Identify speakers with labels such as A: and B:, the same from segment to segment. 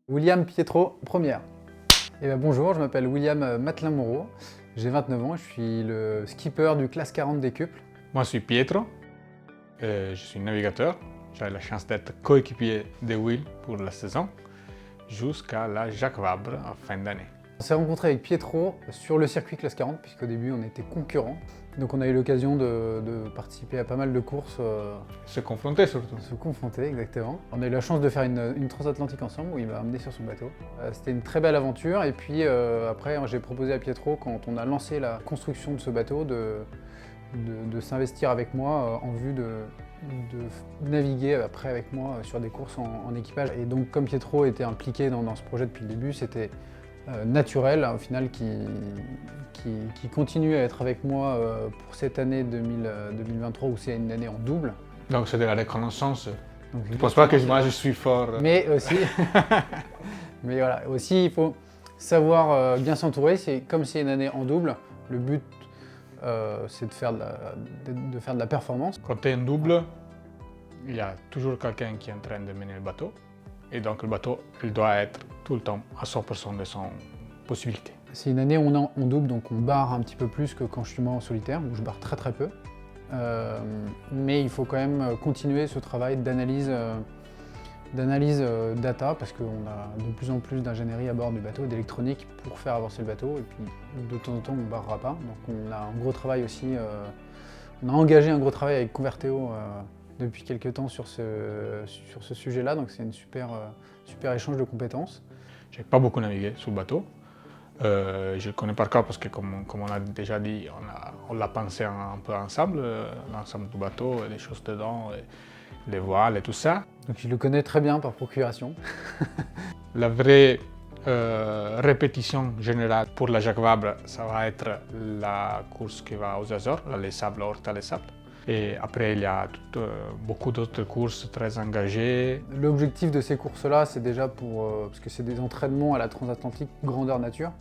A: William Pietro, première. Bonjour, je m'appelle William Matelin-Moreau, j'ai 29 ans, je suis le skipper du classe 40 des couples.
B: Moi, je suis Pietro, je suis navigateur. J'ai la chance d'être coéquipier de Will pour la saison, jusqu'à la Jacques Vabre en fin d'année.
A: On s'est rencontré avec Pietro sur le circuit classe 40, puisqu'au début on était concurrents. Donc on a eu l'occasion de participer à pas mal de courses.
B: Se confronter surtout.
A: Se confronter, exactement. On a eu la chance de faire une transatlantique ensemble, où il m'a amené sur son bateau. C'était une très belle aventure, et puis après j'ai proposé à Pietro, quand on a lancé la construction de ce bateau, de s'investir avec moi en vue de naviguer après avec moi sur des courses en équipage. Et donc comme Pietro était impliqué dans ce projet depuis le début, c'était naturel au final qui continue à être avec moi pour cette année 2023 où c'est une année en double.
B: Donc c'est de la reconnaissance. Donc, je ne pense pas que moi je suis fort.
A: Mais aussi, mais voilà, aussi il faut savoir bien s'entourer. Comme c'est une année en double, le but c'est de faire de la performance.
B: Quand tu es en double, il y a toujours quelqu'un qui est en train de mener le bateau. Et donc le bateau, il doit être tout le temps à 100% de son possibilité.
A: C'est une année où on double, donc on barre un petit peu plus que quand je suis moi en solitaire, où je barre très peu. Mais il faut quand même continuer ce travail d'analyse data, parce qu'on a de plus en plus d'ingénierie à bord du bateau, d'électronique pour faire avancer le bateau, et puis de temps en temps on ne barrera pas. Donc on a un gros travail aussi, on a engagé un gros travail avec Converteo depuis quelques temps sur ce sujet-là, donc c'est une super échange de compétences.
B: Je n'ai pas beaucoup navigué sur le bateau. Je le connais par cœur parce que, comme on a déjà dit, on l'a pensé un peu ensemble, l'ensemble du bateau, les choses dedans, les voiles et tout ça.
A: Donc je le connais très bien par procuration.
B: La vraie répétition générale pour la Jacques Vabre, ça va être la course qui va aux Azores, les Sables, Horta les Sables. Et après, il y a beaucoup d'autres courses très engagées.
A: L'objectif de ces courses-là, c'est déjà parce que c'est des entraînements à la transatlantique grandeur nature,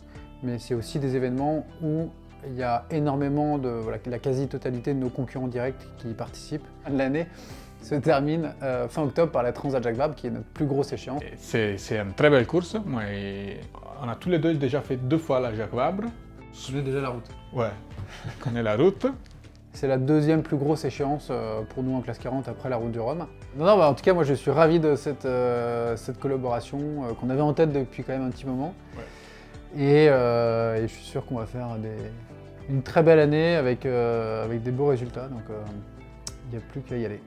A: mais c'est aussi des événements où il y a énormément la quasi-totalité de nos concurrents directs qui y participent. L'année se termine fin octobre par la Transat Jacques Vabre, qui est notre plus grosse échéance.
B: C'est une très belle course. On a tous les deux déjà fait 2 fois la Jacques Vabre.
A: Je connais déjà la route.
B: Ouais, on connaît la route.
A: C'est la deuxième plus grosse échéance pour nous en classe 40 après la route du Rhum. En tout cas, moi je suis ravi de cette collaboration qu'on avait en tête depuis quand même un petit moment. Ouais. Et je suis sûr qu'on va faire une très belle année avec des beaux résultats. Donc il n'y a plus qu'à y aller.